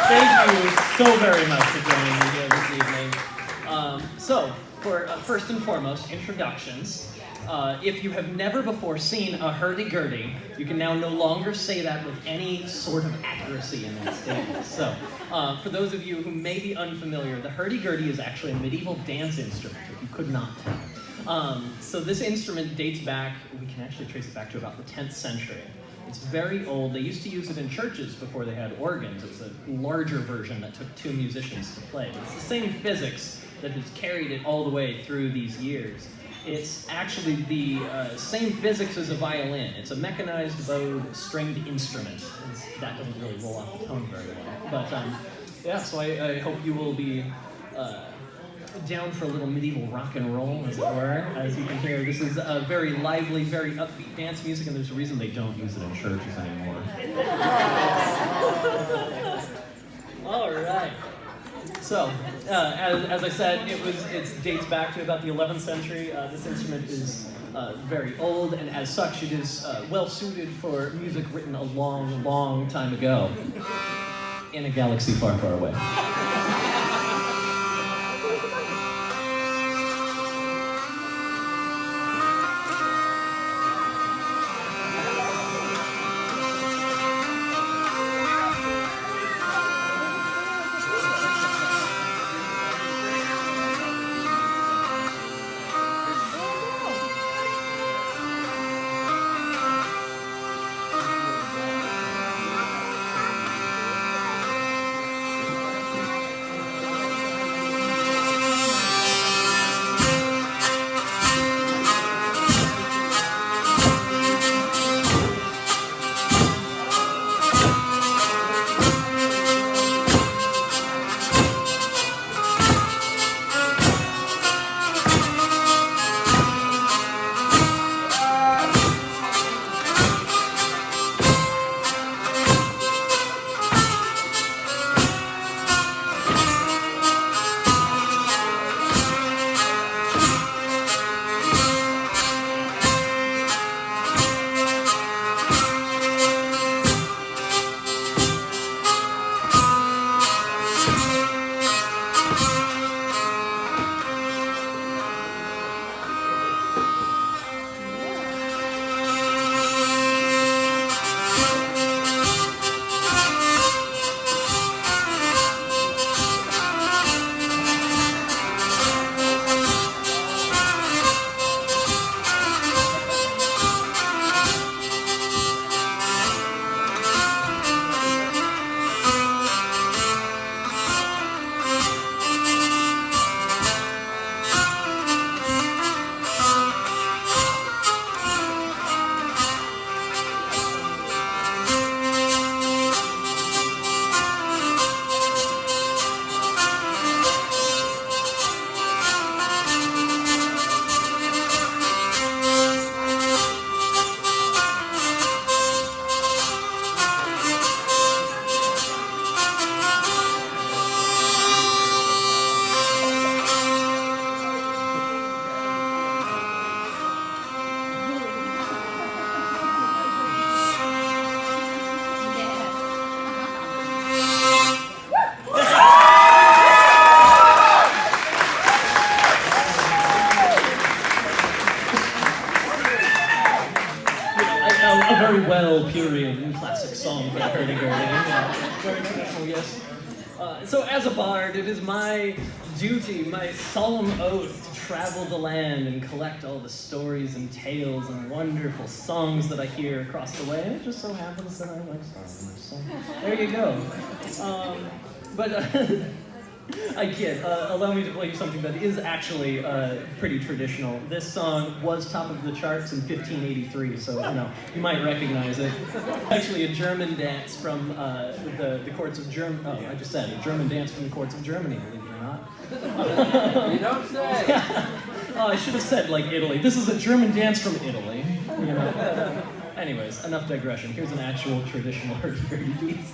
Thank you so very much for joining me here this evening. For first and foremost, introductions. If you have never before seen a hurdy-gurdy, you can now no longer say that with any sort of accuracy in that statement. So, for those of you who may be unfamiliar, the hurdy-gurdy is actually a medieval dance instrument, if you could not tell. So this instrument dates back, we can actually trace it back to about the 10th century. It's very old. They used to use it in churches before they had organs. It was a larger version that took 2 musicians to play. But it's the same physics that has carried it all the way through these years. It's actually the same physics as a violin. It's a mechanized bowed stringed instrument. That doesn't really roll off the tongue very well. But yeah, so I hope you will be down for a little medieval rock and roll, as it were. As you can hear, this is a very lively, very upbeat dance music, and there's a reason they don't use it in churches anymore. All right. So, as I said, it dates back to about the 11th century. This instrument is very old, and as such, it is well suited for music written a long, long time ago in a galaxy far, far away. Very traditional, yes. So as a bard, it is my duty, my solemn oath to travel the land and collect all the stories and tales and wonderful songs that I hear across the way. And it just so happens that I like songs. So there you go. I kid. Allow me to play you something that is actually pretty traditional. This song was top of the charts in 1583, so you might recognize it. Actually, a German dance from the courts of Germany. Oh, I just said a German dance from the courts of Germany. Believe it or not. You don't say. Oh, I should have said like Italy. This is a German dance from Italy. Anyways, enough digression. Here's an actual traditional hurdy-gurdy piece.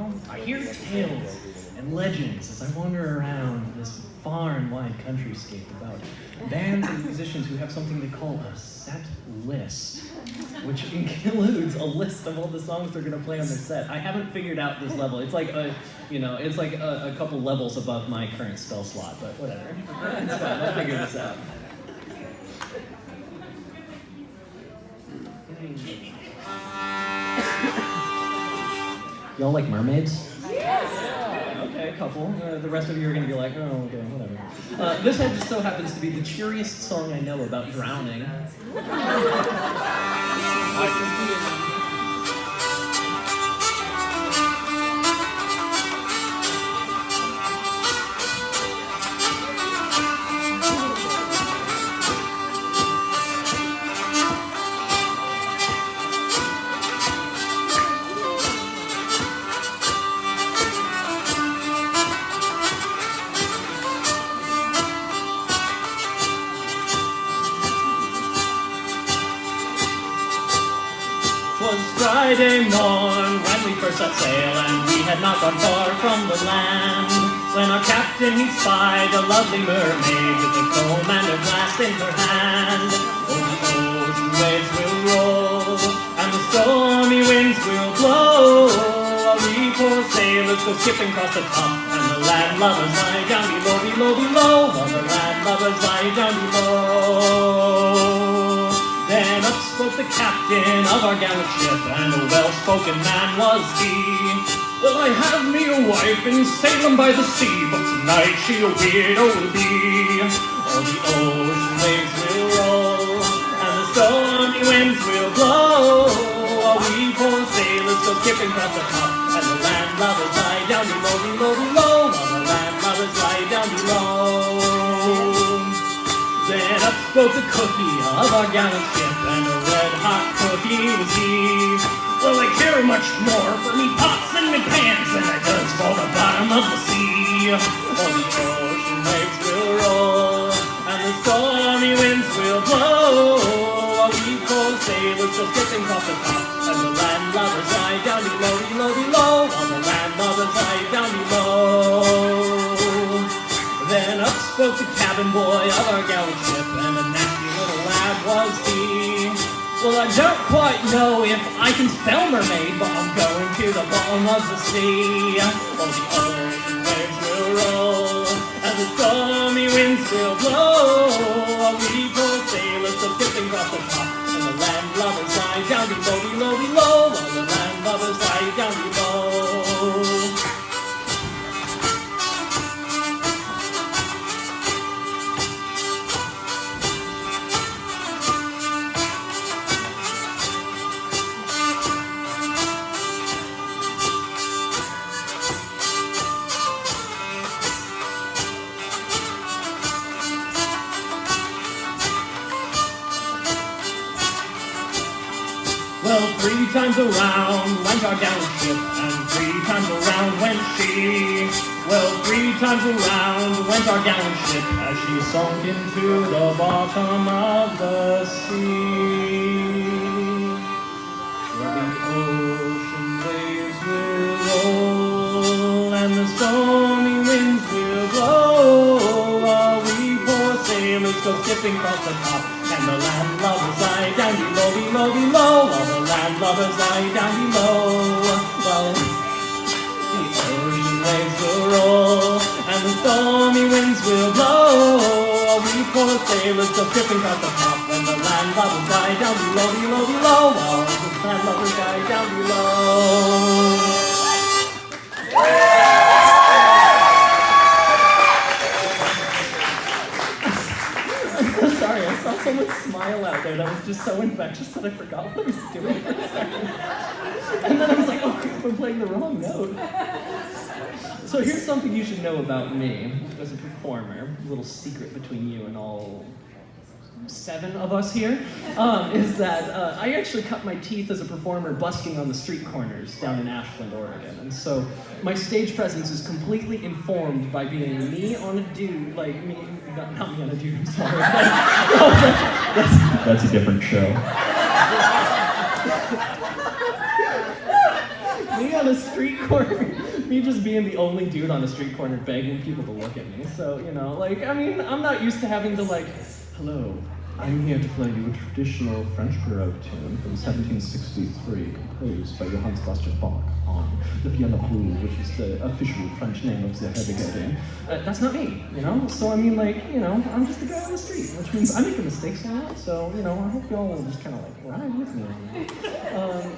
Well, I hear tales and legends as I wander around this far and wide countryscape about bands and musicians who have something they call a set list, which includes a list of all the songs they're going to play on their set. I haven't figured out this level. It's like a couple levels above my current spell slot, but whatever. It's fine. I'll figure this out. Y'all like mermaids? Yeah. Okay, a couple. The rest of you are going to be like, oh, okay, whatever. This one just so happens to be the cheeriest song I know about drowning. Friday morn, when we first set sail, and we had not gone far from the land, when our captain he spied a lovely mermaid with a comb and a glass in her hand. Oh, the ocean waves will roll, and the stormy winds will blow. We poor sailors go skipping across the top, and the landlubbers lie down below, below, below, while the landlubbers lie down below. Then up spoke the captain of our gallant ship, and a well-spoken man was he. Well, I have me a wife in Salem by the sea, but tonight she a widow will be. All the ocean waves will roll, and the stormy winds will blow. While we poor sailors go skipping across the top, and the landlubbers lie down below, below, below, while the landlubbers lie down below. Then up spoke the cookie of our gallant ship, and a red-hot cookie was he. Well, I care much more for me pots and me pans than I does for the bottom of the sea. All the ocean waves will roll, and the stormy winds will blow. While we poor sailors go skipping across the top, and the landlubbers lie down below, below, below, while the landlubbers lie down below. Then up spoke the cabin boy of our gallant ship, and a nasty little lad was he. Well, I don't quite know if I can spell mermaid, but I'm going to the bottom of the sea. All the ocean waves will roll, and the stormy winds will blow. We poor sailors go skipping across the top, and the landlubbers lie down below, below, below, while the landlubbers lie down below. Well, 3 times around went our gallant ship, and 3 times around went she. Well, 3 times around went our gallant ship, as she sunk into the bottom of the sea. Well, the ocean waves will roll, and the stormy winds will blow. While we poor sailors go skipping across the top, and the landlubbers lie down below, below, below, while the landlubbers lie down below. Well, the ocean waves will roll, and the stormy winds will blow. We poor sailors go skipping across the top, and the landlubbers lie down below, below, below, while the landlubbers lie down below. Sorry, I saw someone smile out there that was just so infectious that I forgot what I was doing for a second. And then I was like, oh crap, I'm playing the wrong note. So here's something you should know about me as a performer, a little secret between you and all 7 of us here, is that I actually cut my teeth as a performer busking on the street corners down in Ashland, Oregon. And so my stage presence is completely informed by being me on a dude, like me, not me on a dude, I'm sorry. That's a different show. Me on on a street corner, me just being the only dude on a street corner begging people to look at me. So, I'm not used to having to hello, I'm here to play you a traditional French Baroque tune from 1763, composed by Johann Sebastian Bach on the piano pool, which is the official French name of the hurdy-gurdy. That's not me, So I'm just a guy on the street, which means I make mistakes a lot. So I hope y'all will just kind of ride with me.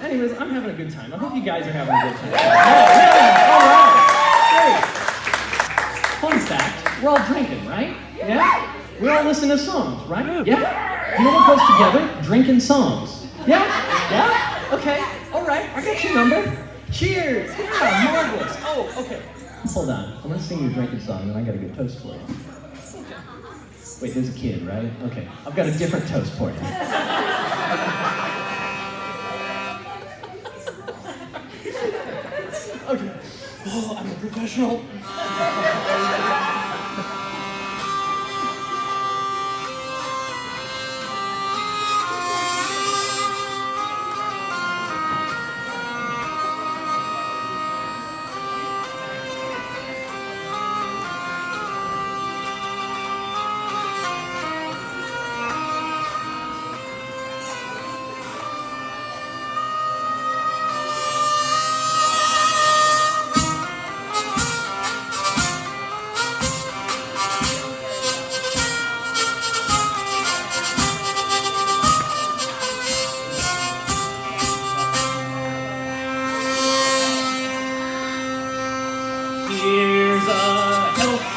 Anyways, I'm having a good time. I hope you guys are having a good time. All right, great. Fun fact: we're all drinking, right? Yeah. We're all listening to songs, right? Yeah? You know what goes together? Drinking songs. Yeah? Yeah? Okay. All right. I got your number. Cheers. Yeah, marvelous. Oh, okay. Hold on. I'm going to sing you a drinking song, and I got a good toast for you. Okay. Wait, there's a kid, right? Okay. I've got a different toast for you. Okay. Oh, I'm a professional.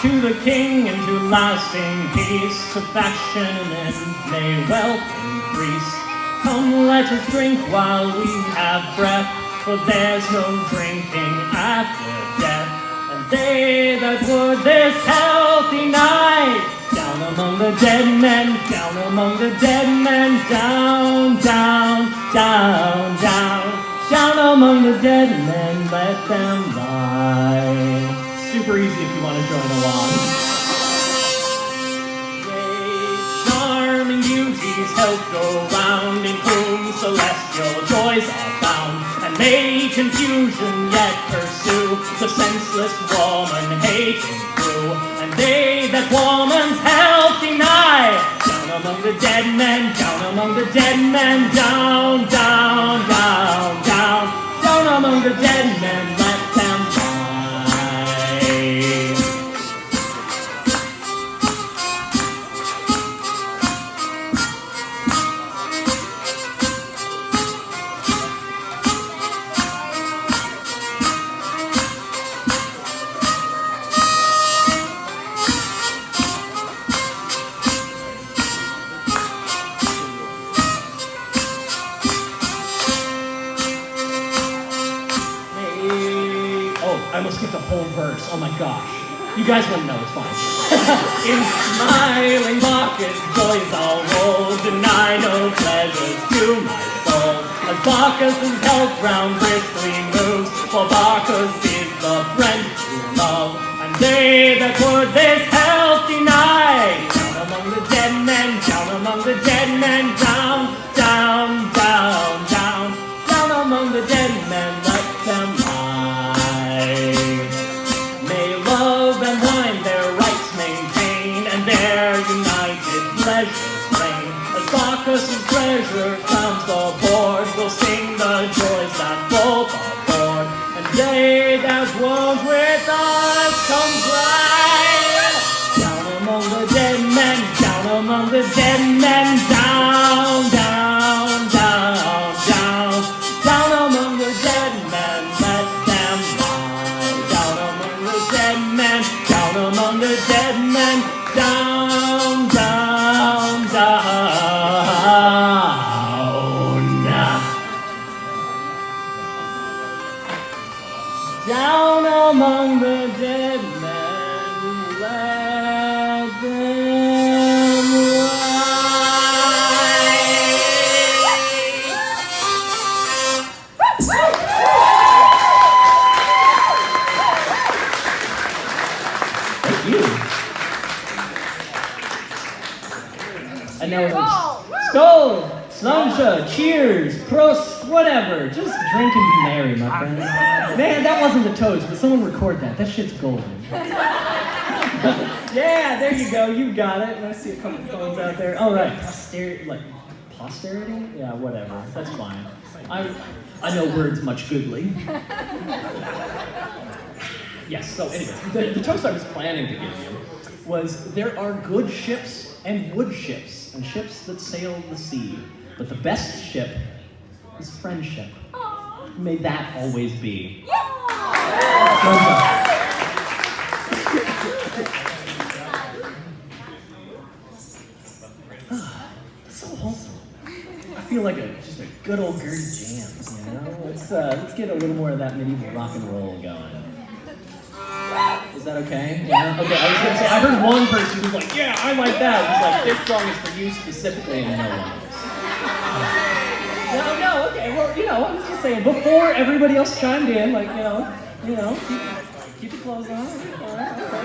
To the king and to lasting peace, to fashion and may wealth increase. Come, let us drink while we have breath, for there's no drinking after death. And they that would this healthy night, down among the dead men, down among the dead men, down, down, down, down, down among the dead men, let them lie. Super easy if you want to join along. Great charming beauties help go round, in whom celestial joys are found, and may confusion yet pursue the senseless woman hating through. And they that woman's health deny, down among the dead men, down among the dead men, down, down, down, down, down among the dead men, let them lie. I almost skipped a whole verse. Oh my gosh. You guys wouldn't know, it's fine. In smiling Bacchus, joys all roll, deny no pleasures to my soul. As Bacchus' health round briskly moves, for Bacchus is the friend to love. And they that would this health deny, down among the dead men, down among the dead men, down, down, down, down, down among the dead men, let them lie. May love and wine their rights maintain, and their united pleasures reign. As Bacchus' treasure crowns the board, we'll sing the joys that both are born. And they that won't with us comply, down among the dead men, down among the dead men, down, down, down, down, down among the dead men, let them lie. Down among the dead men, down among the dead men, down, down, down. Down among the dead men, let them lie. Thank you. And now we're Skål! Slancha! Cheers! Prost! Whatever. Just drink and be merry, my friends. Man, that wasn't the toast, but someone record that. That shit's golden. Yeah, there you go. You got it. I see a couple phones out there. All right. Posterity? Yeah, whatever. That's fine. I know words much goodly. Yes, so anyways, the toast I was planning to give you was there are good ships and wood ships and ships that sail the sea, but the best ship is friendship. May that always be. It's so wholesome. I feel like just a good old Gertie jam, you know? Let's get a little more of that medieval rock and roll going. Is that okay? Yeah? Okay, I was gonna say, I heard one person who's like, yeah, I like that. He's like, this song is for you specifically, and no one else. No, okay, well, I was just saying, before everybody else chimed in, like, keep your clothes on. All right, okay.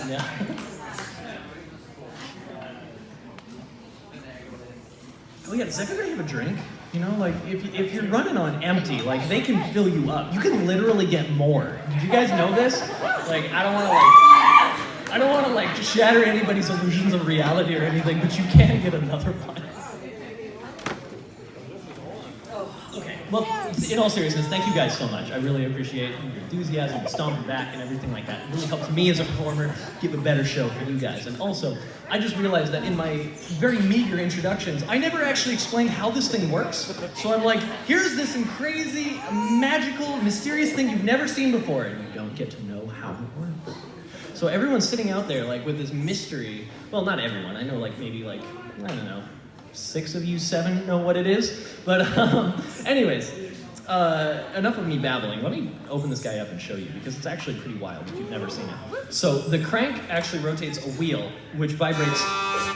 Yeah. Oh yeah, does everybody have a drink? You know, like if you're running on empty, like they can fill you up. You can literally get more. Did you guys know this? Like I don't want to like shatter anybody's illusions of reality or anything, but you can get another one. Okay. Well, in all seriousness, thank you guys so much. I really appreciate your enthusiasm, stomping back, and everything like that. It really helps me as a performer give a better show for you guys. And also, I just realized that in my very meager introductions, I never actually explained how this thing works. So I'm like, here's this crazy, magical, mysterious thing you've never seen before, and you don't get to know how it works. So everyone's sitting out there like with this mystery. Well, not everyone. I know like maybe like, I don't know, 6 of you, 7 know what it is. But anyways, enough of me babbling. Let me open this guy up and show you, because it's actually pretty wild if you've never seen it. So the crank actually rotates a wheel, which vibrates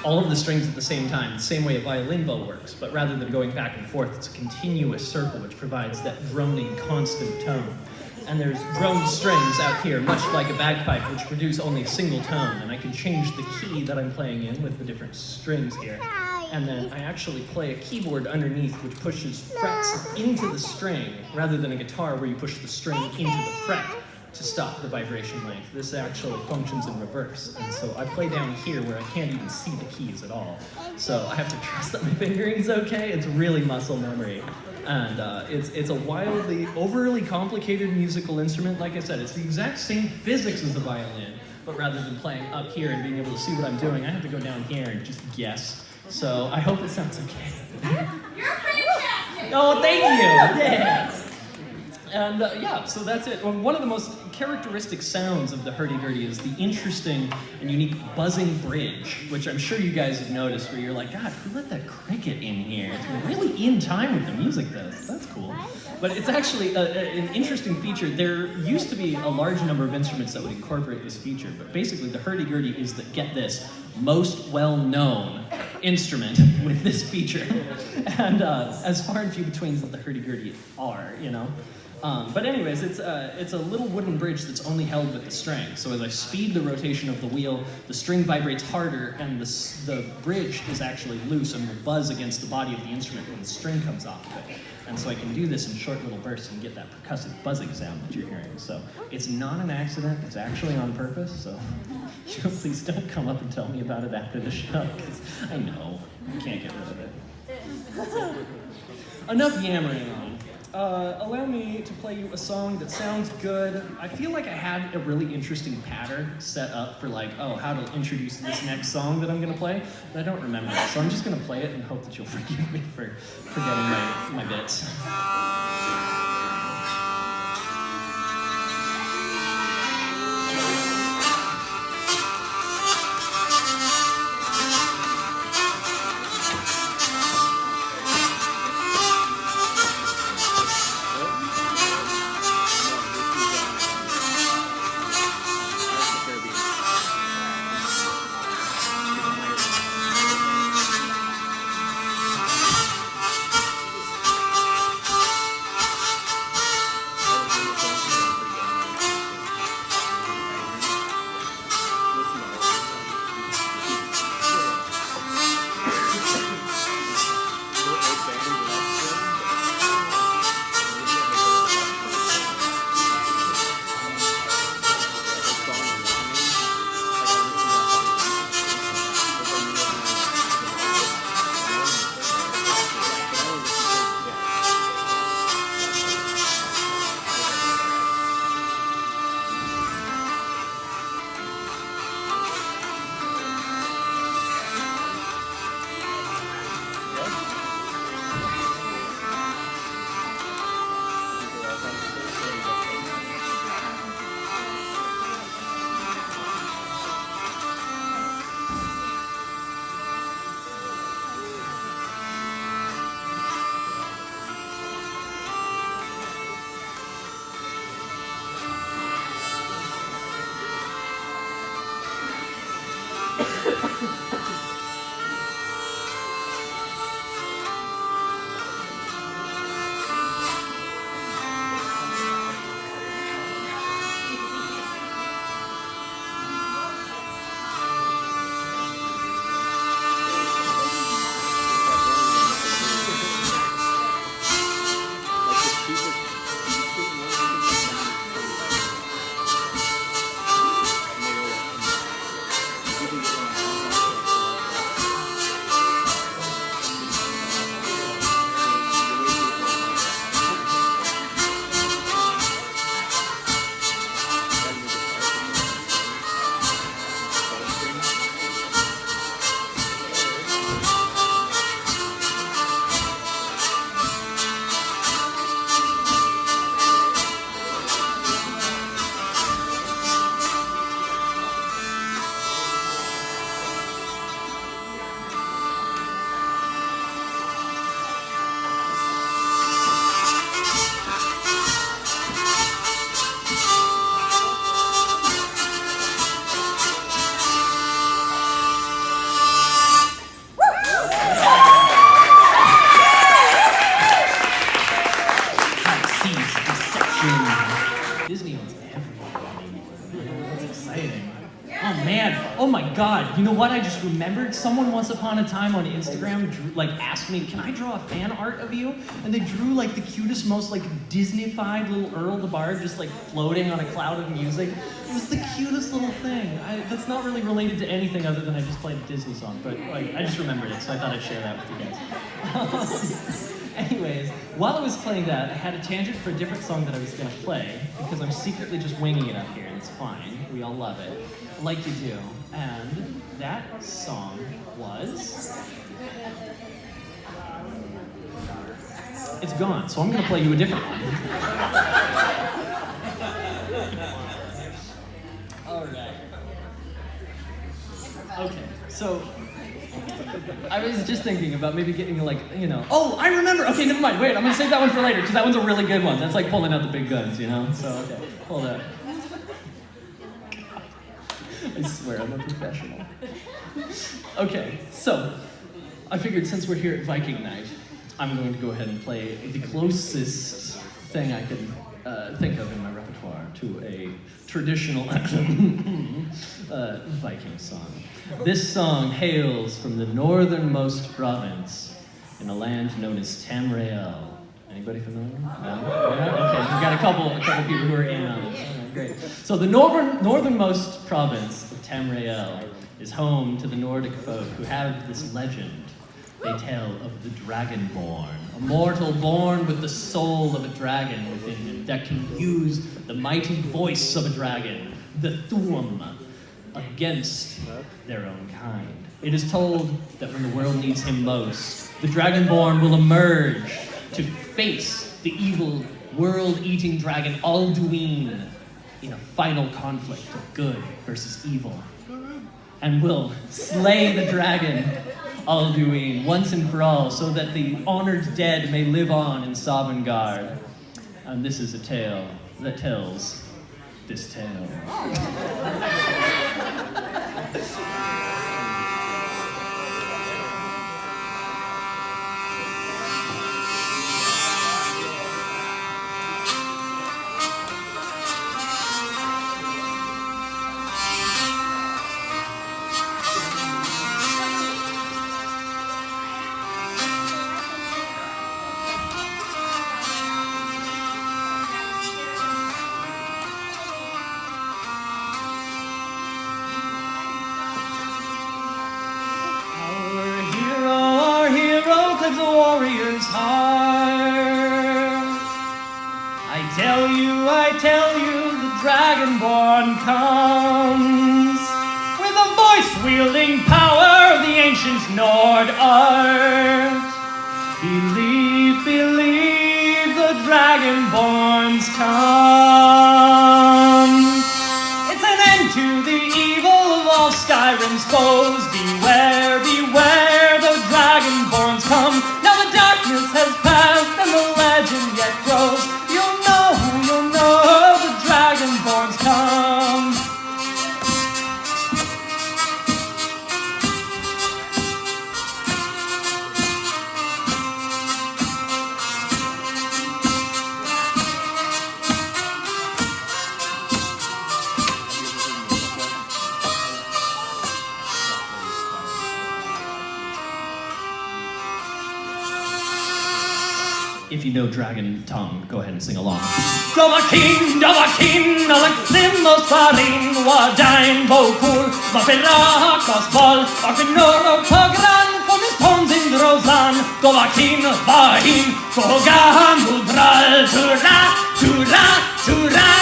all of the strings at the same time, the same way a violin bow works. But rather than going back and forth, it's a continuous circle, which provides that droning, constant tone. And there's droned strings out here, much like a bagpipe, which produce only a single tone. And I can change the key that I'm playing in with the different strings here. And then I actually play a keyboard underneath, which pushes frets into the string, rather than a guitar where you push the string into the fret to stop the vibration length. This actually functions in reverse. And so I play down here where I can't even see the keys at all. So I have to trust that my fingering's okay. It's really muscle memory. And it's a wildly, overly complicated musical instrument. Like I said, it's the exact same physics as the violin, but rather than playing up here and being able to see what I'm doing, I have to go down here and just guess. So I hope it sounds okay. You're fantastic! Oh, thank you! Yeah! And yeah, so that's it. Well, one of the most characteristic sounds of the hurdy-gurdy is the interesting and unique buzzing bridge, which I'm sure you guys have noticed, where you're like, God, who let that cricket in here? It's really in time with the music, though. That's cool. But it's actually an interesting feature. There used to be a large number of instruments that would incorporate this feature, but basically the hurdy-gurdy is the, get this, most well-known instrument with this feature. And as far and few between as the hurdy-gurdy are, you know. But anyways, it's a little wooden bridge that's only held with the string. So as I speed the rotation of the wheel, the string vibrates harder, and the bridge is actually loose and will buzz against the body of the instrument when the string comes off of it. And so I can do this in short little bursts and get that percussive buzzing sound that you're hearing. So it's not an accident, it's actually on purpose. So please don't come up and tell me about it after the show, because I know you can't get rid of it. Enough yammering on. Allow me to play you a song that sounds good. I feel like I had a really interesting pattern set up for like, oh, how to introduce this next song that I'm gonna play, but I don't remember it. So I'm just gonna play it and hope that you'll forgive me for forgetting my bits. Oh man, oh my god, you know what I just remembered? Someone once upon a time on Instagram asked me, can I draw a fan art of you? And they drew like the cutest, most like Disney-fied little Earl the Bard just like floating on a cloud of music. It was the cutest little thing. That's not really related to anything other than I just played a Disney song, but like I just remembered it, so I thought I'd share that with you guys. Anyways, while I was playing that, I had a tangent for a different song that I was gonna play, because I'm secretly just winging it up here, and it's fine. We all love it, like you do. And that song was... It's gone, so I'm gonna play you a different one. Alright. Okay, so... I was just thinking about maybe getting oh, I remember! Okay, never mind, wait, I'm gonna save that one for later, because that one's a really good one. That's like pulling out the big guns, you know? So, okay, hold up. I swear I'm a professional. Okay, so, I figured since we're here at Viking Night, I'm going to go ahead and play the closest thing I can think of in my repertoire to a traditional Viking song. This song hails from the northernmost province in a land known as Tamriel. Anybody familiar? No? Yeah? Okay, we've got a couple people who are in on this. Right, great. So the northernmost province of Tamriel is home to the Nordic folk who have this legend. They tell of the Dragonborn, a mortal born with the soul of a dragon within him that can use the mighty voice of a dragon, the Thuum, against their own kind. It is told that when the world needs him most, the Dragonborn will emerge to face the evil world-eating dragon Alduin in a final conflict of good versus evil, and will slay the dragon Alduin once and for all, so that the honored dead may live on in Sovngarde. And this is a tale that tells this tale. I tell you, the Dragonborn comes with the voice-wielding power of the ancient Nord art. Believe, the Dragonborns come. It's an end to the evil of all Skyrim's foes. Beware, the Dragonborns come. Now the darkness has passed and the legend yet grows. You'll know, the Dragonborns come. If you know Dragon Tongue, go ahead and sing along. Dovakin, Aleximos Farin, Wadain Bokur, Mapirakas Ball, Artinor Pagran, from his tones in Rosan, Dovakin, Vahin, Kogan, Udral, Turaya!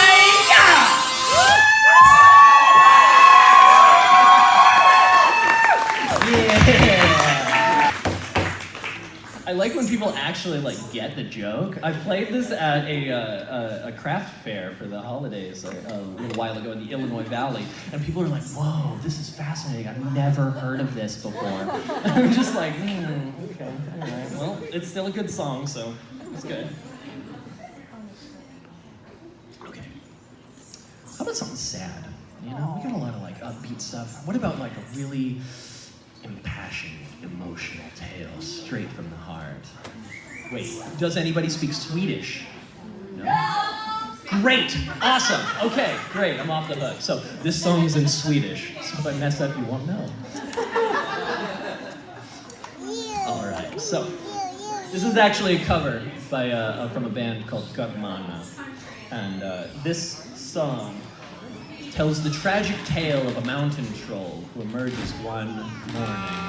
I like when people actually get the joke. I played this at a craft fair for the holidays a little while ago in the Illinois Valley, and people are like, "Whoa, this is fascinating! I've never heard of this before." I'm just like, okay, all right. Well, it's still a good song, so it's good. Okay. How about something sad? You know, we got a lot of upbeat stuff. What about a really impassioned, emotional tale straight from the heart? Wait, does anybody speak Swedish? No? Great, awesome. Okay, great, I'm off the hook. So this song is in Swedish, so if I mess up, you won't know. All right, so this is actually a cover by from a band called Garmana, and this song tells the tragic tale of a mountain troll who emerges one morning.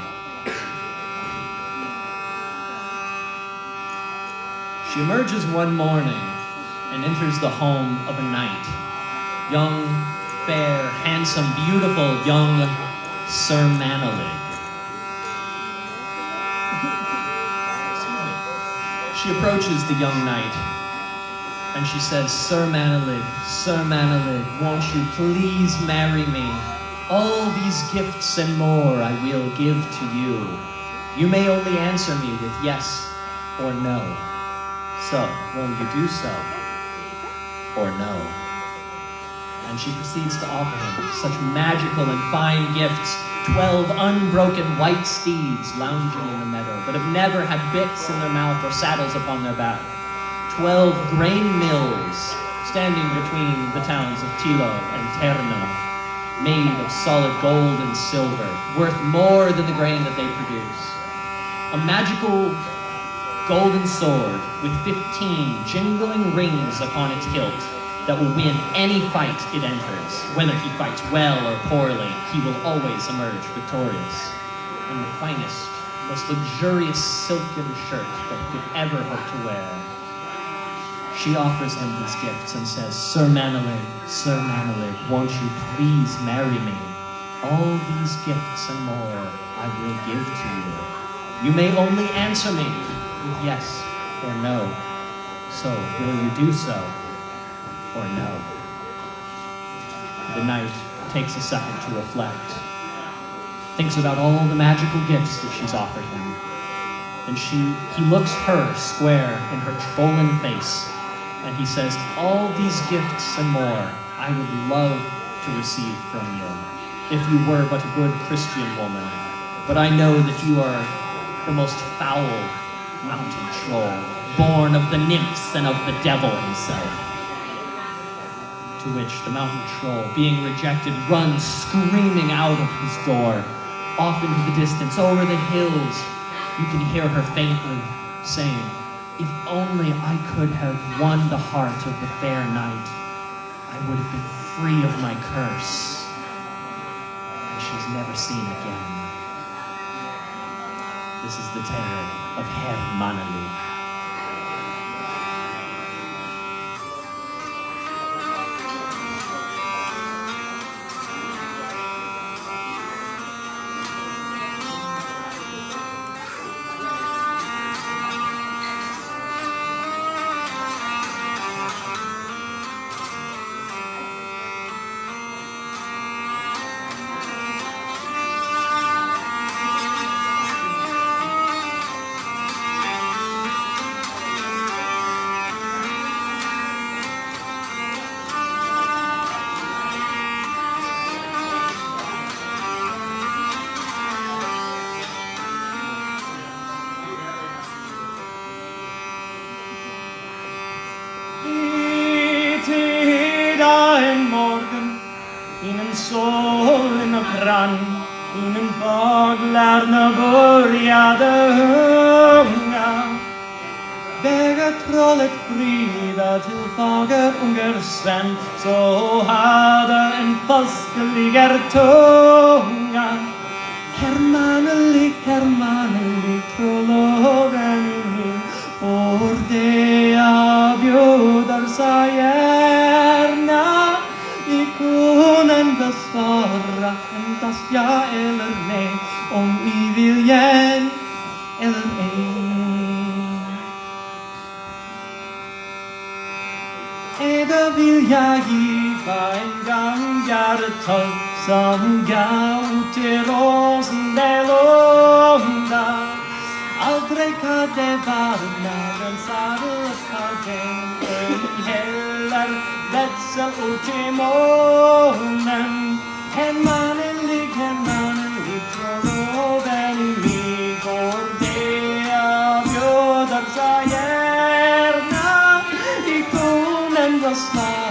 She emerges one morning and enters the home of a knight. Young, fair, handsome, beautiful, young Sir Manalig. She approaches the young knight and she says, Sir Manalig, won't you please marry me? All these gifts and more I will give to you. You may only answer me with yes or no. So, will you do so or no? And she proceeds to offer him such magical and fine gifts, 12 unbroken white steeds lounging in the meadow that have never had bits in their mouth or saddles upon their back, 12 grain mills standing between the towns of Tilo and Terno, made of solid gold and silver, worth more than the grain that they produce. A magical golden sword with 15 jingling rings upon its hilt that will win any fight it enters. Whether he fights well or poorly, he will always emerge victorious. And the finest, most luxurious silken shirt that he could ever hope to wear. She offers him these gifts and says, Sir Manalig, won't you please marry me? All these gifts and more I will give to you. You may only answer me with yes or no. So, will you do so or no? The knight takes a second to reflect, thinks about all the magical gifts that she's offered him. And he looks her square in her trolling face, and he says, all these gifts and more I would love to receive from you, if you were but a good Christian woman. But I know that you are the most foul mountain troll, born of the nymphs and of the devil himself. To which the mountain troll, being rejected, runs screaming out of his door, off into the distance, over the hills. You can hear her faintly saying, if only I could have won the heart of the fair knight, I would have been free of my curse. And she's never seen again. This is the tale of Herr Manalig. Innan solen brann, innan fåglarna började sjunga. Vägar trollet frida till fager unger Sven, så hade en falskeliger tunga. Herr Manalig, trolloven min, för det jag bjuder så gärna. I kunden besvara endast ja eller nej, om I vill hjälp eller ej. Då vill jag giva en gång hjärtat som gav till rosen det lunda. Aldrig hade varit när den sattes kalken, heller vätsel ut i månen. Herr Manalig, trolloven i mig, går det jag bjuder så gärna. I konen var snart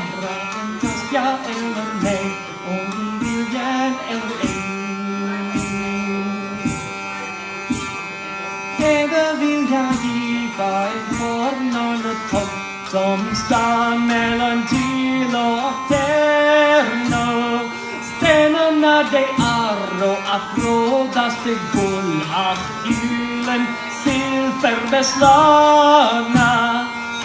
stan mellan till och terno. Stenarna de arro afrodas de guld, Achyllen silverbeslagna.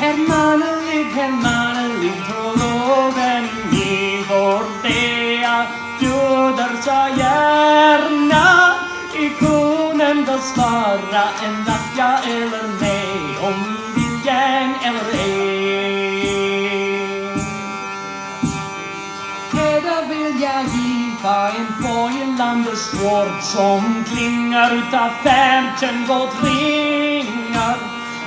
Hermanelig, troloven ni vårdea, bjuder så gärna. Ikonen bör svara endast ja eller nej, om viljan eller ej. Här vill jag giva en fågelande svård som klingar utav 15 båtringar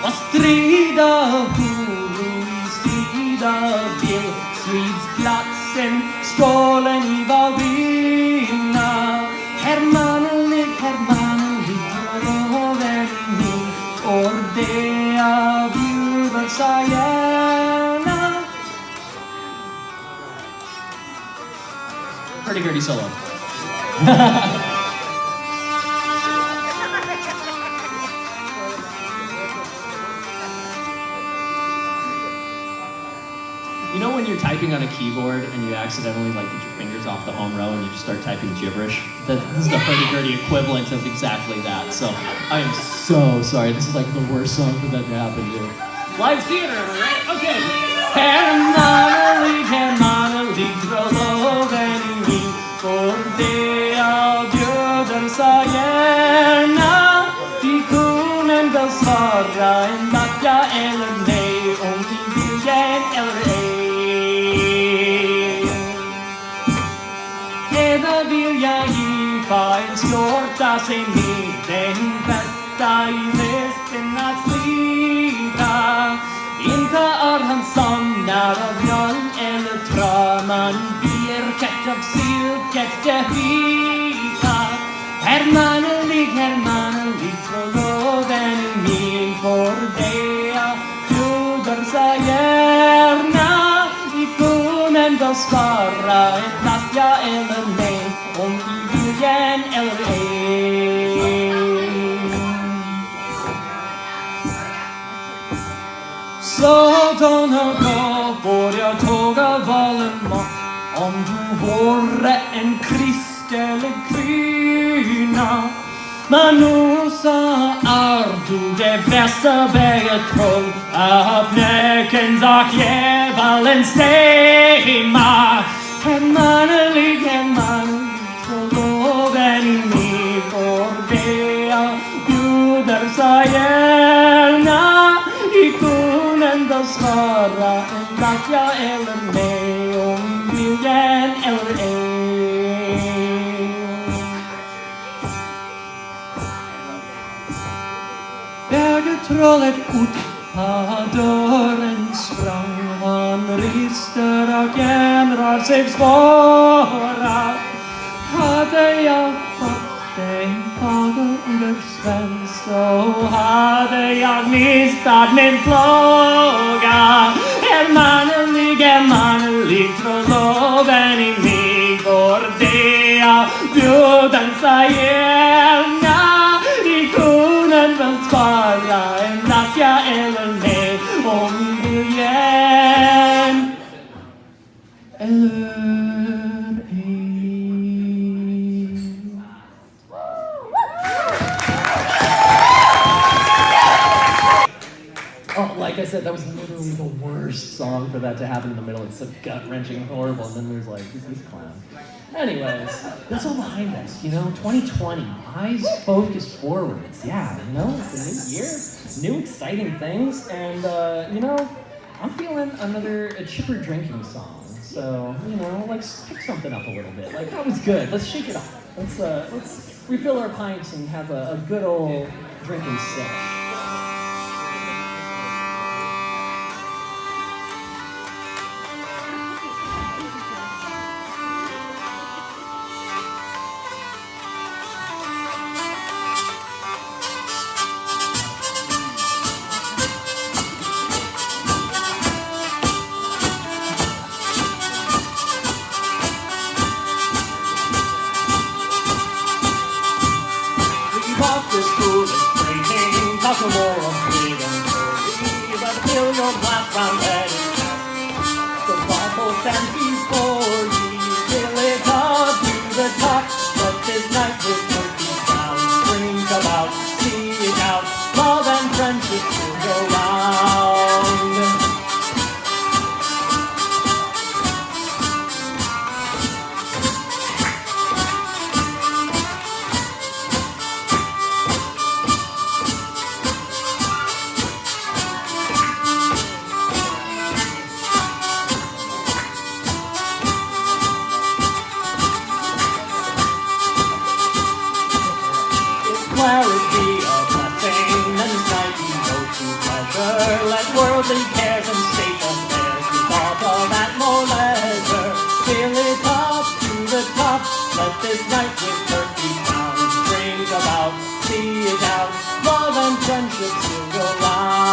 och strida huru, strida vill stridsplatsen, skålen i var vinna. Hermanelig, troloven min, Ordea bjuder så gärna. Hurdy-gurdy solo. You know when you're typing on a keyboard and you accidentally like get your fingers off the home row and you just start typing gibberish? This is the hurdy-gurdy equivalent of exactly that. So I am so sorry. This is like the worst song for that to happen to. Live theater, right? Okay. Hermanelig, troloven min, Ordea bjuder så gärna. Ikonen bör svara endast ja eller nej, om vi vill igen eller ej. Här vill jag giva en skjorta sig med den bästa i västen att slita. Inte är han somnar av mjöl eller trä, man virket av silket det vita. Hermanelig, troloven min, Ordea bjuder så gärna. Ikonen bör svara endast ja eller nej, om vi vill igen eller ej. Så då får jag tåga Valmont, om du vore en kristelig kvinna. Men nu så är du det bästa berget troll, av knäckens och djävulens stämma. Hermanelig, troloven min, Ordea bjuder så gärna. Ikonen bör svara endast ja eller nej, om viljan eller ej. Bergetrollet ut på dörren sprang, han rister och jämrar sig svåra. Hade jag fått en fågel under svensk, så hade jag mistat min plåga. Hermanelig, troloven i mig, Ordea bjuder så gärna. Ikonen bör svara endast ja eller nej, om vi vill igen eller ej. Oh, like I said, that was literally the worst song for that to happen in the middle. It's so gut-wrenching and horrible, and then there's like, this clown. Anyways, that's all behind us, you know, 2020, eyes focused forwards. Yeah, you know, it's a new year, new exciting things, and, you know, I'm feeling a chipper drinking song. So, you know, like, pick something up a little bit. Like, that was good. Let's shake it off. Let's refill our pints and have a good old drinking sip. More of freedom, but fill your glass round head. declare it be a blessing, and this night we go to pleasure. Let worldly cares and state affairs be thought of at more leisure. Fill it up to the top, let this night with 30 pounds bring about, see it out, love and friendship still go round.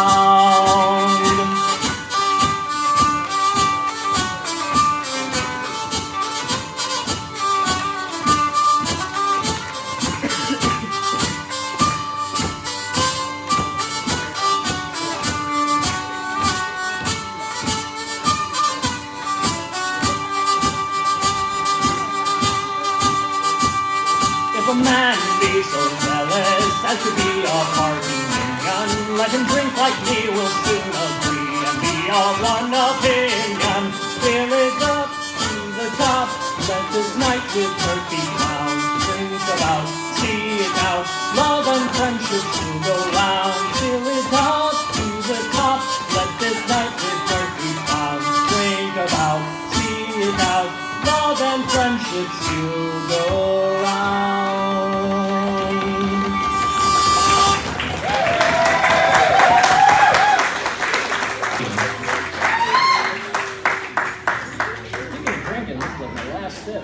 If a man be so zealous as to be a party minion, let him drink like me, we'll soon agree and be of one opinion. Fill it up to the top, let this night with 30 pounds drink about, see it out, love and friendship to go round. Fill it up to the top, let this night with 30 pounds drink about, see it out, love and friendship still go round. Speaking of drinking, this is like my last sip.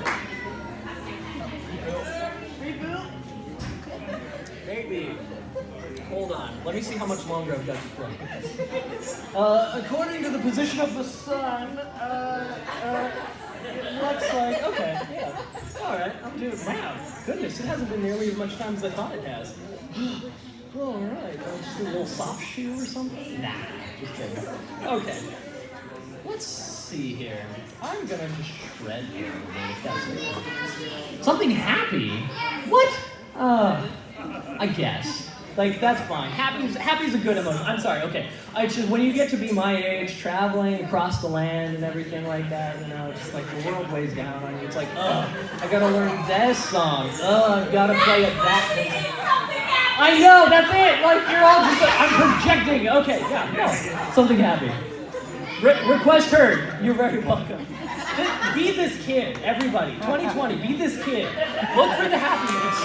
Maybe. Hold on. Let me see how much longer I've got to play. According to the position of the sun, it looks like, okay, yeah. All right, I'll do it. Wow, goodness, it hasn't been nearly as much time as I thought it has. All right, just a little soft shoe or something? Nah, just kidding. Okay, let's see here. I'm gonna just shred here a little bit, if that's okay. Something happy? What? I guess. Like, that's fine. Happy's a good emotion. I'm sorry, okay. It's just when you get to be my age, traveling across the land and everything like that, you know, it's just like the world weighs down on you. It's like, I gotta learn this song. I've gotta play it that. I know, that's it! Like, you're all just like, I'm projecting. Okay, yeah, no. Something happy. Request heard. You're very welcome. Be this kid, everybody. 2020, be this kid. Look for the happiness.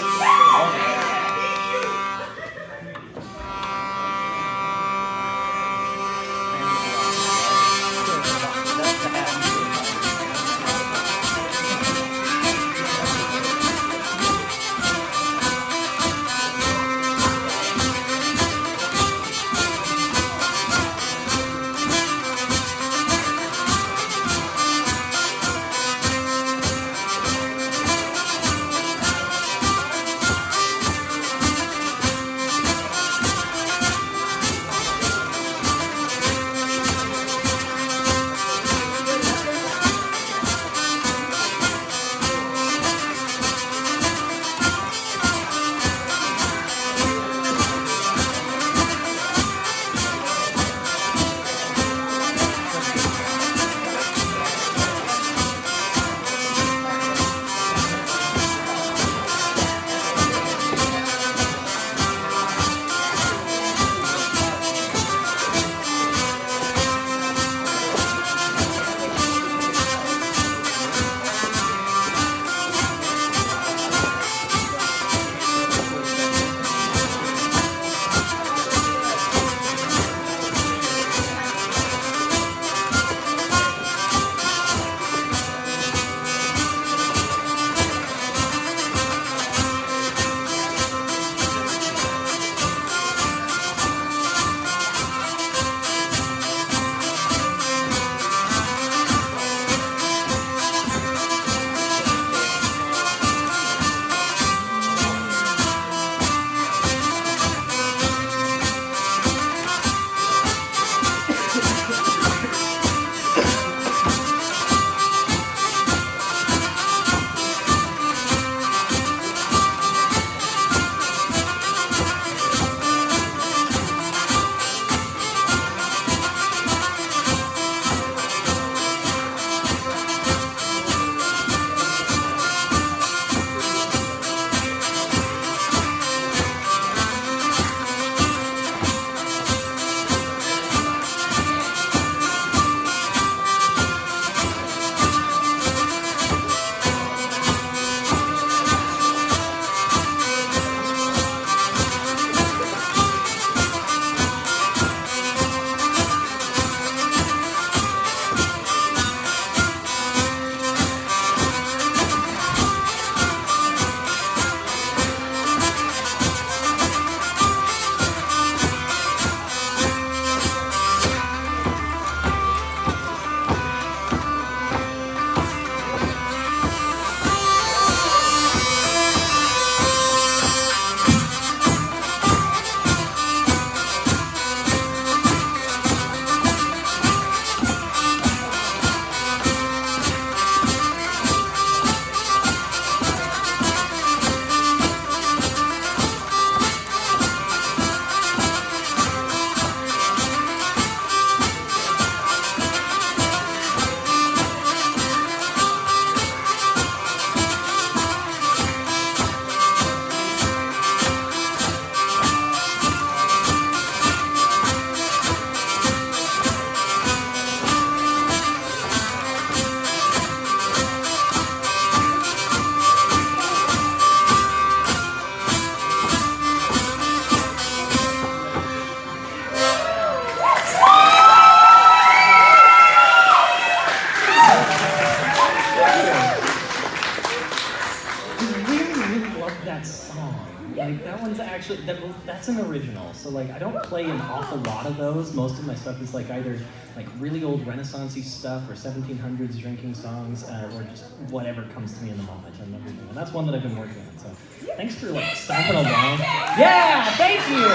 that song. Like that one's actually that's an original. So like I don't play an awful lot of those. Most of my stuff is like either like really old Renaissance-y stuff or 1700s drinking songs or just whatever comes to me in the moment. I'm never doing. And that's one that I've been working on. So thanks for like stopping along. Yeah, thank you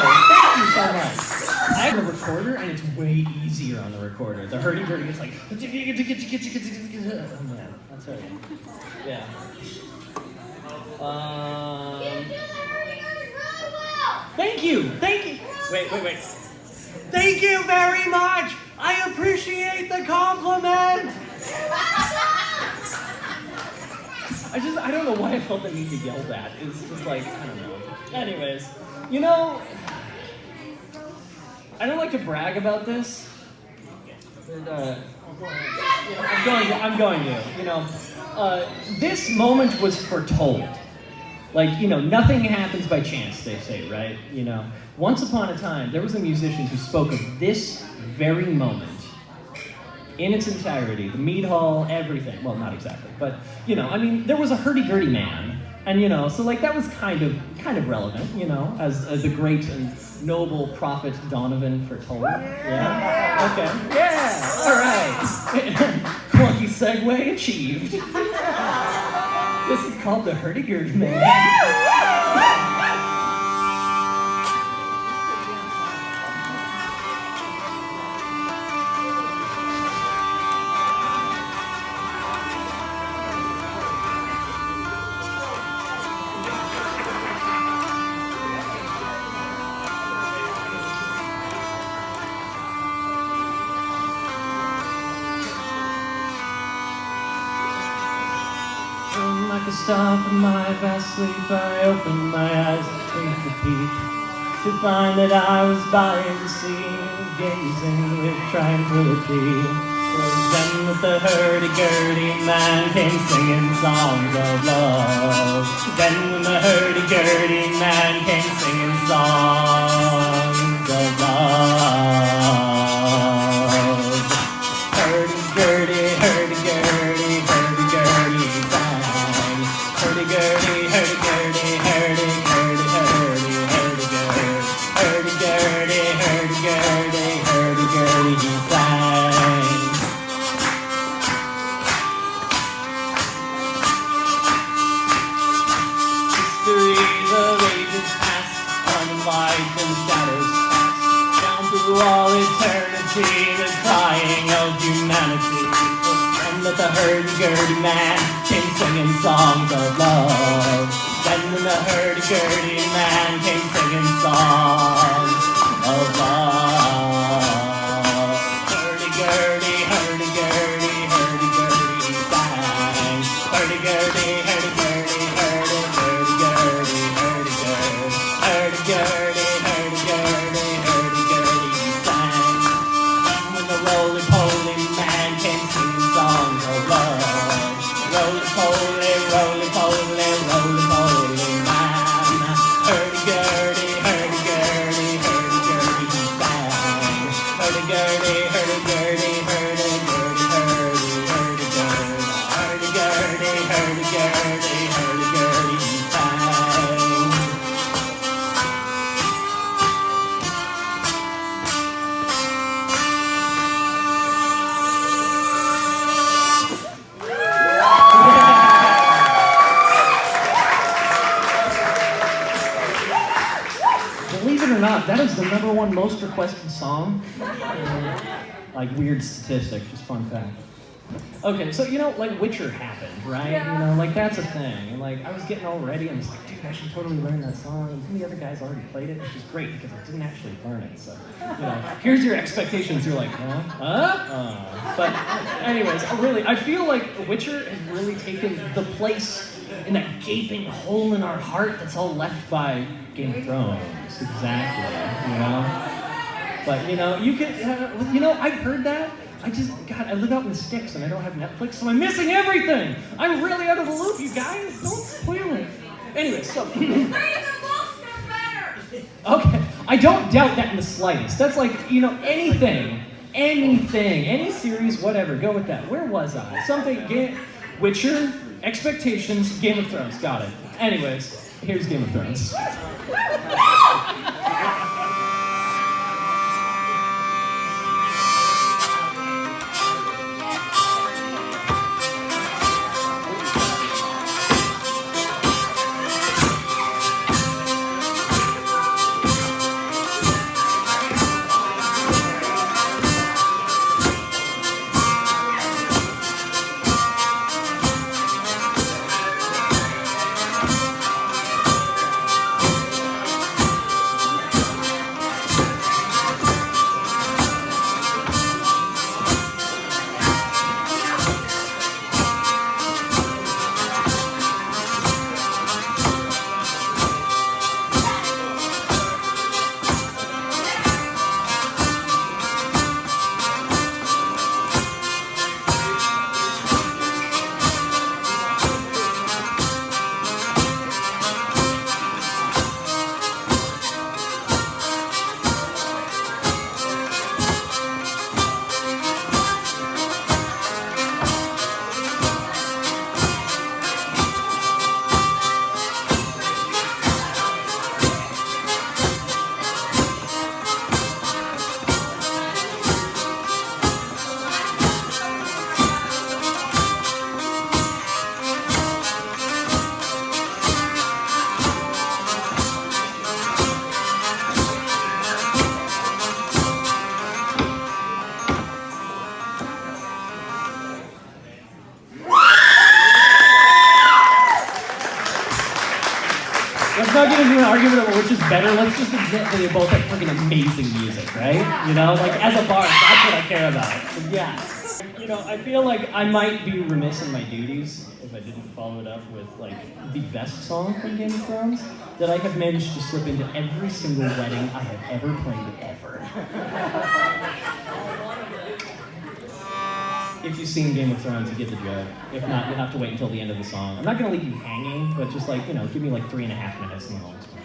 so much. I have a recorder and it's way easier on the recorder. The hurdy-gurdy gets like oh man, that's right. Yeah. Thank you. Wait. Thank you very much. I appreciate the compliment. I don't know why I felt the need to yell that. It's just like, I don't know. Anyways, you know, I don't like to brag about this, but I'm going to. You know, this moment was foretold. Like, you know, nothing happens by chance, they say, right? You know, once upon a time, there was a musician who spoke of this very moment in its entirety, the Mead Hall, everything. Well, not exactly, but, you know, I mean, there was a hurdy-gurdy man, and, you know, so, like, that was kind of relevant, you know, as the great and noble prophet Donovan foretold. Yeah? Okay. Yeah! All right. Clunky segue achieved. This is called the hurdy-gurdy man. Like a star from my vast sleep, I opened my eyes to take a peek, to find that I was by the sea, gazing with tranquility. It was then that the hurdy-gurdy man came singing songs of love. Then when the hurdy-gurdy man came singing songs of love. Hurdy-gurdy, hurdy-gurdy, hurdy-gurdy sang. Hurdy-gurdy, hurdy-gurdy, hurdy-gurdy, hurdy-gurdy, hurdy-gurdy, hurdy-gurdy, hurdy-gurdy, he sang. History, the ages past, unlight and shadows cast, down through all eternity, the crying of humanity. And that the hurdy-gurdy man came singing songs of love. Then when the hurdy-gurdy man came singing songs of love. Hurdy-gurdy, hurdy-gurdy, hurdy-gurdy, he sang. Hurdy-gurdy, hurdy-gurdy, hurdy-gurdy, hurdy-gurdy, hurdy-gurdy, hurdy-gurdy, hurdy-gurdy, he sang. And when the roly-poly man came singing songs of love. Roly-poly, roly-poly, roly-poly man. Hurdy-gurdy, hurdy-gurdy, hurdy-gurdy, he sang. Hurdy-gurdy, hurdy-gurdy, hurdy-gurdy, hurdy-gurdy, hurdy-gurdy, hurdy-gurdy, hurdy-gurdy, he sang. Believe it or not, that is the #1 most requested song. Like weird statistic, just fun fact. Okay, so you know, like Witcher happened, right? You know, like that's a thing. And like I was getting all ready, and I was like, dude, I should totally learn that song. And some of the other guys already played it, which is great because I didn't actually learn it. So, you know, here's your expectations. You're like, But anyways, I feel like Witcher has really taken the place in that gaping hole in our heart that's all left by Game of Thrones. Exactly, you know? But, you know, you can, you know, I've heard that. I live out in the sticks and I don't have Netflix, so I'm missing everything. I'm really out of the loop, you guys. Don't spoil it. Anyway, so. Okay, I don't doubt that in the slightest. That's like, you know, anything, any series, whatever, go with that. Where was I? Witcher? Expectations, Game of Thrones, got it. Anyways, here's Game of Thrones. Let's not get into an argument about which is better. Let's just admit that they both have freaking amazing music, right? You know, like as a bard, that's what I care about. So, yeah. You know, I feel like I might be remiss in my duties if I didn't follow it up with like the best song from Game of Thrones that I have managed to slip into every single wedding I have ever played ever. If you've seen Game of Thrones, you get the joke. If not, you'll have to wait until the end of the song. I'm not gonna leave you hanging, but just like, you know, give me like 3.5 minutes and then I'll explain.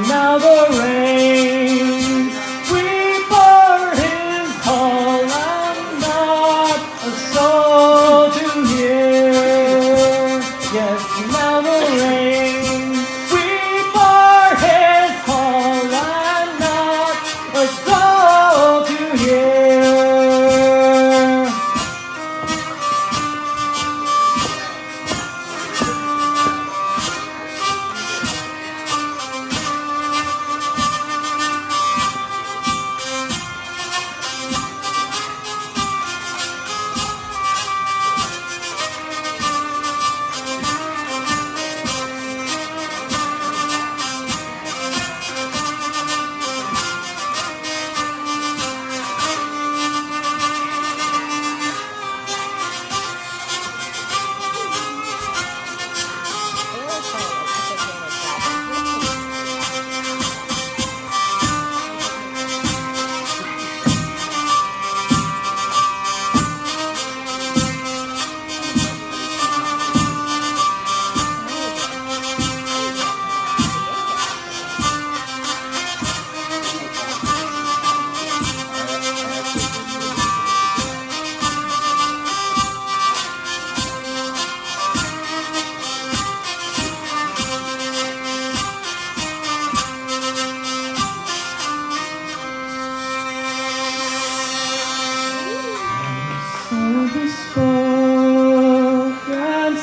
Now the rain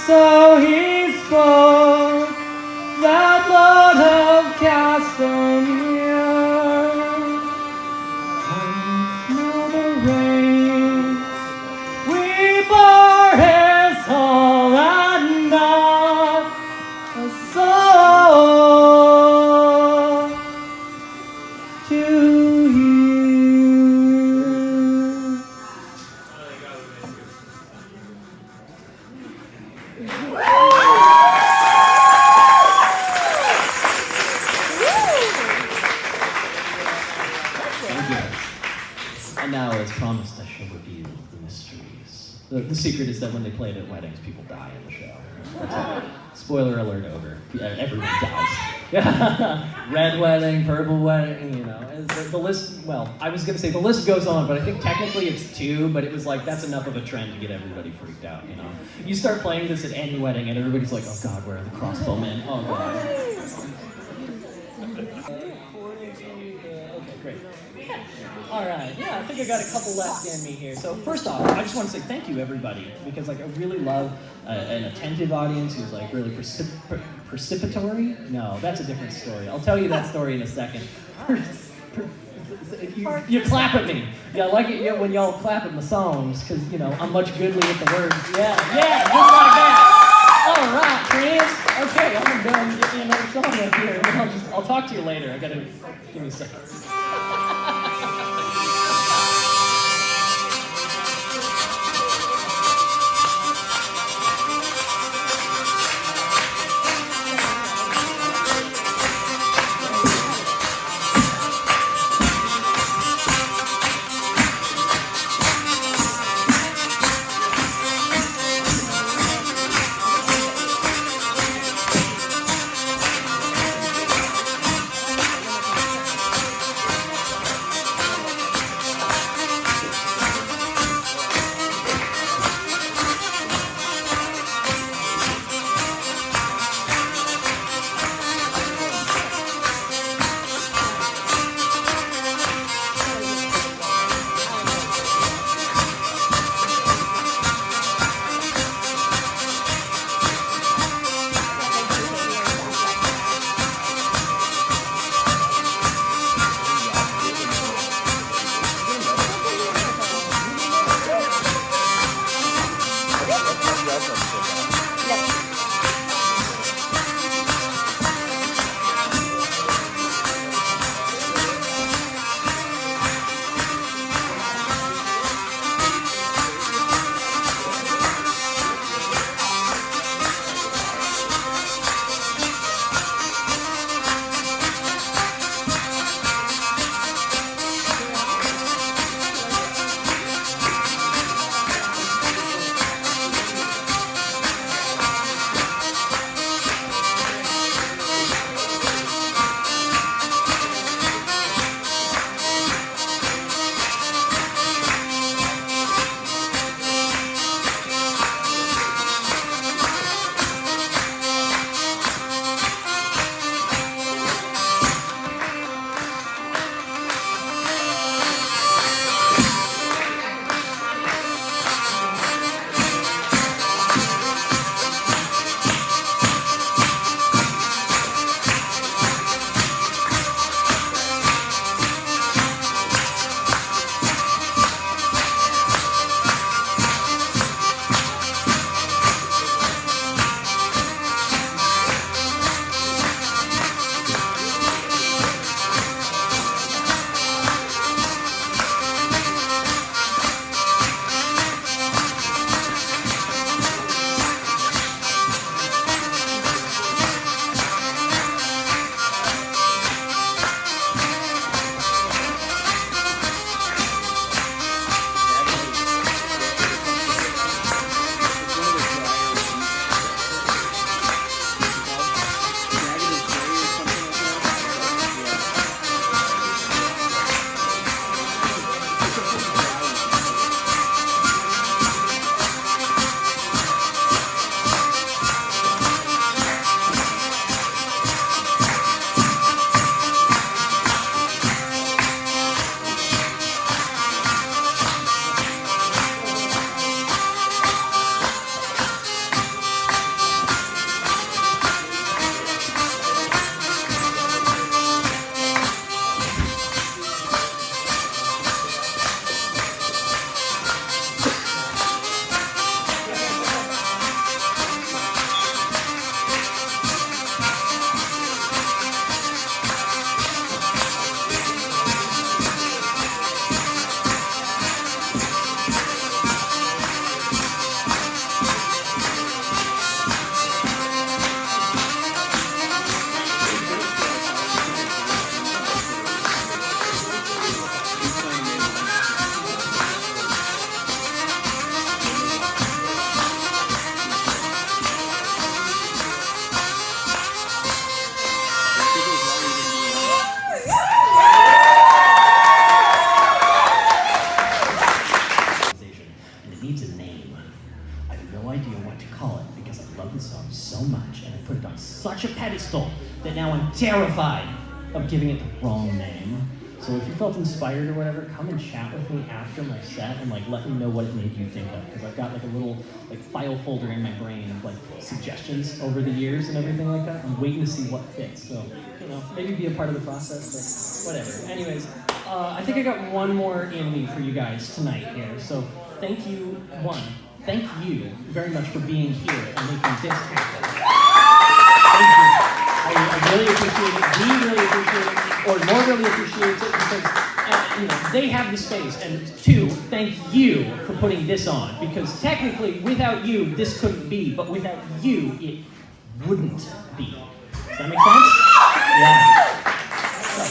So he spoke, that Lord of Castamere. And now the rains, we bore his soul and not a soul to hear. Thank you. And now, as promised, I shall reveal the mysteries. The secret is that when they play it at weddings, people die in the show. Spoiler alert over. Yeah, everyone dies. Red wedding, purple wedding, you know. And the list, well, I was going to say the list goes on, but I think technically it's 2, but it was like, that's enough of a trend to get everybody freaked out, you know. You start playing this at any wedding and everybody's like, oh God, where are the crossbowmen? Oh God. Okay, great. All right, yeah, I think I got a couple left in me here. So first off, I just want to say thank you, everybody, because like I really love an attentive audience who's like really precipitory. No, that's a different story. I'll tell you that story in a second. You clap at me. Yeah, I like it when y'all clap at my songs, because you know I'm much goodly with the words. Yeah, just like that. All right, friends. Okay, I'm done. Get me another song up here. I'll talk to you later. I gotta give me a second. no idea what to call it because I love this song so much and I put it on such a pedestal that now I'm terrified of giving it the wrong name. So if you felt inspired or whatever, come and chat with me after my set and let me know what it made you think of. Because I've got a little file folder in my brain of suggestions over the years and everything like that. I'm waiting to see what fits. So, maybe be a part of the process, but whatever. Anyways, I think I got one more in me for you guys tonight here. So thank you very much for being here and making this happen. Thank you. I really appreciate it. We really appreciate it, or more really appreciates it because they have the space. And two, thank you for putting this on because technically, without you, this couldn't be. But without you, it wouldn't be. Does that make sense? Yeah. So,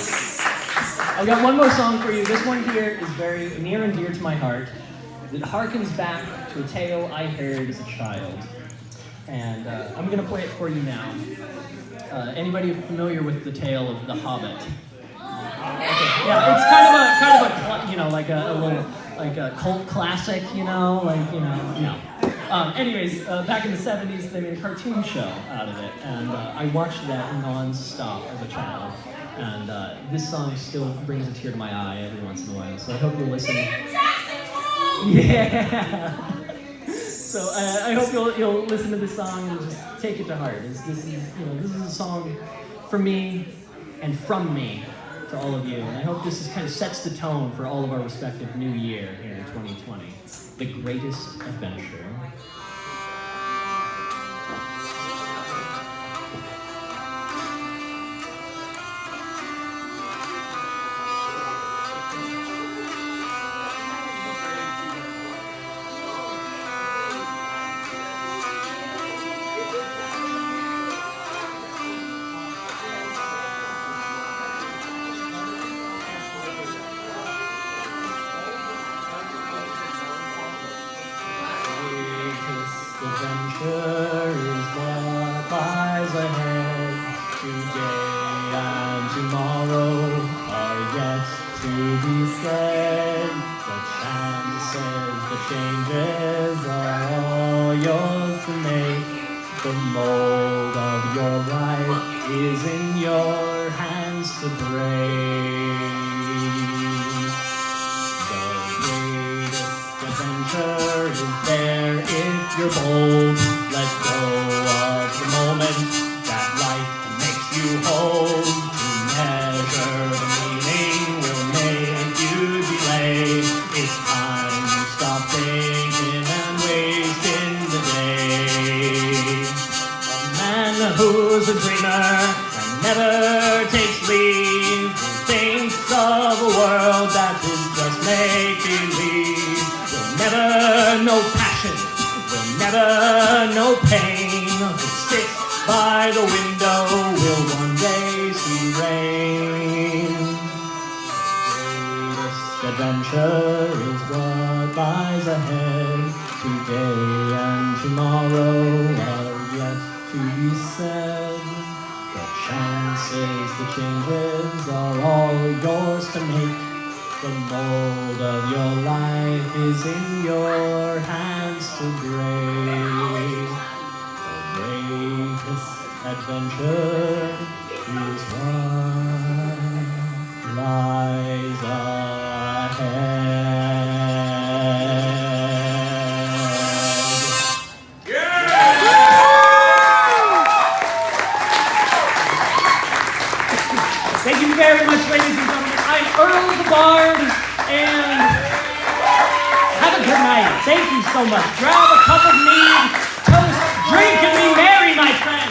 I've got one more song for you. This one here is very near and dear to my heart. It harkens back to a tale I heard as a child. And I'm going to play it for you now. Anybody familiar with the tale of The Hobbit? Okay. Yeah, it's kind of a cult classic, no. Anyways, back in the 70s, they made a cartoon show out of it, and I watched that non-stop as a child. And this song still brings a tear to my eye every once in a while, so I hope you'll listen. Yeah. So I hope you'll listen to this song and just take it to heart. This is a song for me and from me to all of you. And I hope this kind of sets the tone for all of our respective new year here in 2020. The greatest adventure. Adventure is what lies ahead. Today and tomorrow are yet to be said. The chances, the changes are all yours to make. The mold of your life is in your hands to break. The greatest adventure is there if you're bold. Let go of the moment that life makes you hold. To measure the meaning will make you delay. It's time to stop thinking and wasting the day. A man who's a dreamer and never takes leave, who thinks of a world that is just make-believe, will never know passion, will never know pain. Who sits by the window will one day see rain. The greatest adventure is what lies ahead. Today and tomorrow are yet to be said. The chances, the changes are all yours to make. The mold of your life is in your hands to break. The greatest adventure is what lies ahead. Thank you very much, ladies and gentlemen. I'm Earl The Bard, and have a good night. Thank you so much. Grab a cup of mead, toast, drink, and be merry, my friends.